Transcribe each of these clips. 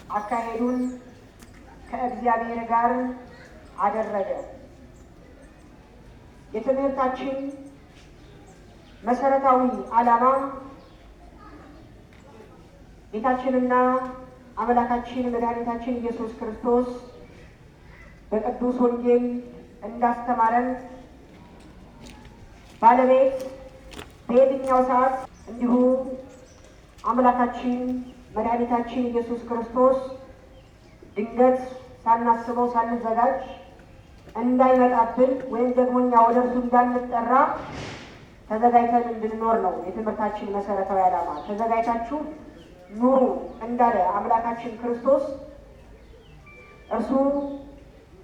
አካሄዱን ከእግዚአብሔር ጋር አደረገ። የትምህርታችን መሰረታዊ ዓላማ ጌታችንና አምላካችን መድኃኒታችን ኢየሱስ ክርስቶስ በቅዱስ ወንጌል እንዳስተማረን ባለቤት በየትኛው ሰዓት እንዲሁ አምላካችን መድኃኒታችን ኢየሱስ ክርስቶስ ድንገት ሳናስበው ሳንዘጋጅ እንዳይመጣብን ወይም ደግሞ እኛ ወደ እርሱ እንዳንጠራ ተዘጋጅተን እንድንኖር ነው የትምህርታችን መሰረታዊ ዓላማ። ተዘጋጅታችሁ ኑሩ እንዳለ አምላካችን ክርስቶስ እርሱ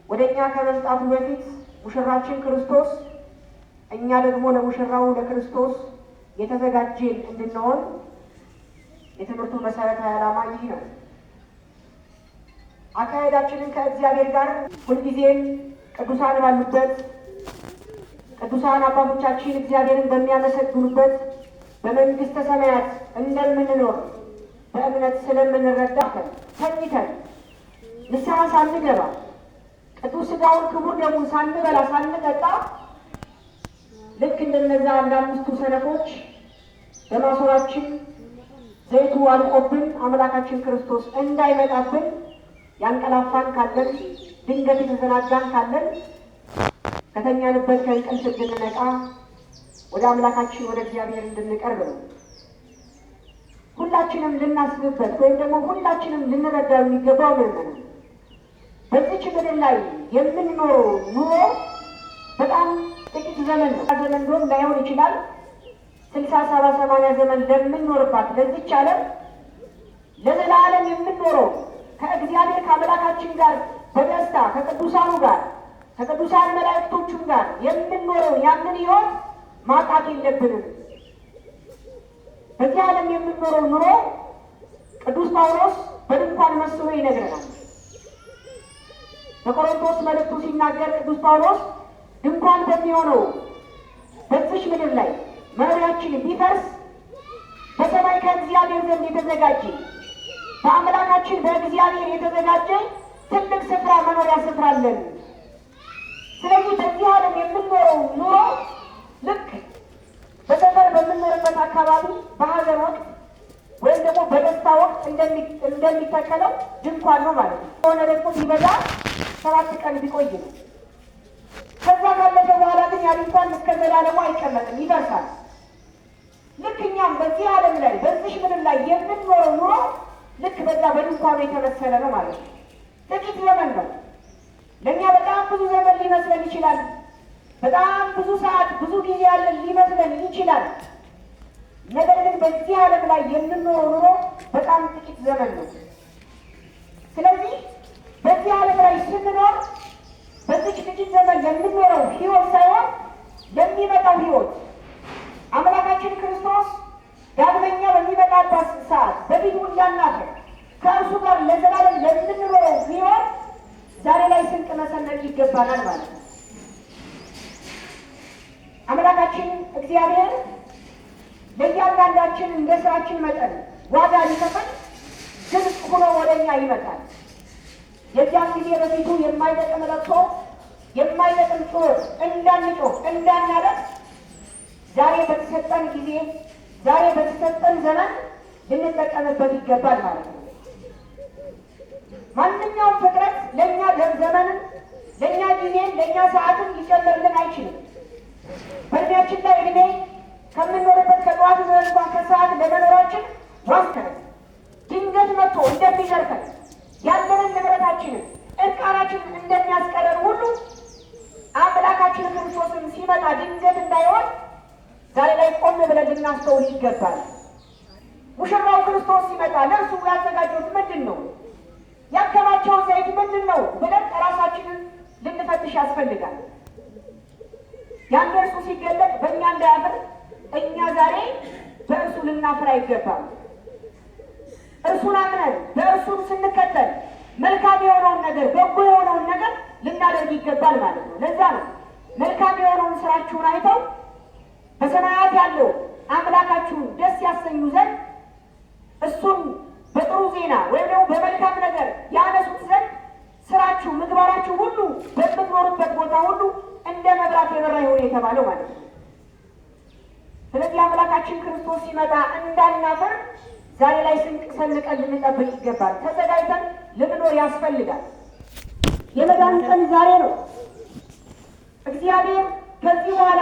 ወደ እኛ ከመምጣቱ በፊት ሙሽራችን ክርስቶስ፣ እኛ ደግሞ ለሙሽራው ለክርስቶስ የተዘጋጀን እንድንሆን የትምህርቱ መሰረታዊ ዓላማ ይህ ነው። አካሄዳችንን ከእግዚአብሔር ጋር ሁልጊዜም ቅዱሳን ባሉበት ቅዱሳን አባቶቻችን እግዚአብሔርን በሚያመሰግኑበት በመንግስተ ሰማያት እንደምንኖር በእምነት ስለምንረዳ ተኝተን ንስሐ ሳንገባ ቅዱስ ሥጋውን ክቡር ደሙን ሳንበላ ሳንጠጣ ልክ እንደነዛ እንዳምስቱ ሰነፎች በማሰሯችን ዘይቱ አልቆብን አምላካችን ክርስቶስ እንዳይመጣብን ያንቀላፋን ካለን ድንገት የተዘናጋን ካለን ከተኛንበት ከእንቅልፍ እንድንነቃ ወደ አምላካችን ወደ እግዚአብሔር እንድንቀርብ ነው። ሁላችንም ልናስብበት ወይም ደግሞ ሁላችንም ልንረዳው የሚገባው ምን ነው? በዚች ምድር ላይ የምንኖረው ኑሮ በጣም ጥቂት ዘመን ነው። ዘመን ዶም ላይሆን ይችላል። 60፣ 70፣ 80 ዘመን ለምንኖርባት ለዚች ዓለም ለዘላለም የምንኖረው ከእግዚአብሔር ከአምላካችን ጋር በደስታ ከቅዱሳኑ ጋር ከቅዱሳን መላእክቶቹም ጋር የምንኖረው ያንን ሕይወት ማጣት የለብንም። በዚህ ዓለም የምንኖረው ኑሮ ቅዱስ ጳውሎስ በድንኳን መስሎ ይነግረናል። በቆሮንቶስ መልእክቱ ሲናገር ቅዱስ ጳውሎስ ድንኳን በሚሆነው በዚች ምድር ላይ መኖሪያችን ቢፈርስ በሰማይ ከእግዚአብሔር ዘንድ የተዘጋጀ በአምላካችን በእግዚአብሔር የተዘጋጀ ትልቅ ስፍራ መኖሪያ ስፍራ አለን። ስለዚህ በዚህ ዓለም የምንኖረው ኑሮ ልክ በሰፈር በምንኖርበት አካባቢ በሀዘን ወቅት ወይም ደግሞ በደስታ ወቅት እንደሚተከለው ድንኳን ነው ማለት ነው። ሆነ ደግሞ ሲበዛ 7 ቀን ቢቆይ ነው። ከዛ ካለፈ በኋላ ግን ያ ድንኳን እስከ ዘላለሙ አይቀመጥም፣ ይደርሳል። ልክ እኛም በዚህ ዓለም ላይ በዚህ ምድር ላይ የምንኖረው ኑሮ ልክ በዛ በድንኳኑ የተመሰለ ነው ማለት ነው። ጥቂት ዘመን ነው። ለእኛ በጣም ብዙ ዘመን ሊመስለን ይችላል። በጣም ብዙ ሰዓት ብዙ ጊዜ ያለን ሊመስለን ይችላል። ነገር ግን በዚህ ዓለም ላይ የምንኖረው ኑሮ በጣም ጥቂት ዘመን ነው። ስለዚህ በዚህ ዓለም ላይ ስንኖር በዚህ ጥቂት ዘመን የምንኖረው ሕይወት ሳይሆን የሚመጣው ሕይወት አምላካችን ክርስቶስ ዳግመኛ በሚመጣበት ሰዓት በፊቱ እያናፈን ከእርሱ ጋር ለዘላለም ለምንኖረው ሕይወት ዛሬ ላይ ስንቅ መሰነቅ ይገባናል ማለት ነው። አምላካችን እግዚአብሔር ለእያንዳንዳችን እንደ ስራችን መጠን ዋጋ ሊከፍል ግልጽ ሆኖ ወደ እኛ ይመጣል። የዚያን ጊዜ በፊቱ የማይጠቅም ለቅሶ የማይጠቅም ጩኸት እንዳንጮህ እንዳናለቅስ ዛሬ በተሰጠን ጊዜ ዛሬ በተሰጠን ዘመን ልንጠቀምበት ይገባል ማለት ነው። ማንኛውም ፍጥረት ለእኛ ዘመንን ለእኛ ጊዜን ለእኛ ሰዓትን ሊጨምርልን አይችልም። በእድሜያችን ላይ እድሜ ከምንኖርበት ከጠዋት ዘመን እንኳን ከሰዓት ለመኖራችን ዋስተን ድንገት መጥቶ እንደሚዘርፈን ያለንን ንብረታችንን እርቃናችንን እንደሚያስቀረን ሁሉ አምላካችን ክርስቶስን ሲመጣ ድንገት እንዳይሆን ዛሬ ላይ ቆም ብለን ልናስተውል ይገባል። ሙሽራው ክርስቶስ ሲመጣ ለእርሱ ያዘጋጀሁት ምንድን ነው? ያከማቸው ዘይት ምንድን ነው ብለን ራሳችንን ልንፈትሽ ያስፈልጋል። ያን እርሱ ሲገለጥ በእኛ እንዳያፍር እኛ ዛሬ በእርሱ ልናፍር አይገባም። እርሱን አምነን በእርሱን ስንከተል መልካም የሆነውን ነገር በጎ የሆነውን ነገር ልናደርግ ይገባል ማለት ነው። ለዛ ነው መልካም የሆነውን ስራችሁን አይተው በሰማያት ያለው አምላካችሁን ደስ ያሰኙ ዘንድ እሱን በጥሩ ዜና ወይም ደግሞ በመልካም ነገር የተባለው ማለት ነው። ስለዚህ አምላካችን ክርስቶስ ሲመጣ እንዳናፈር ዛሬ ላይ ስንቅ ሰንቀን ልንጠብቅ ይገባል። ተዘጋጅተን ልንኖር ያስፈልጋል። የመዳን ቀን ዛሬ ነው። እግዚአብሔር ከዚህ በኋላ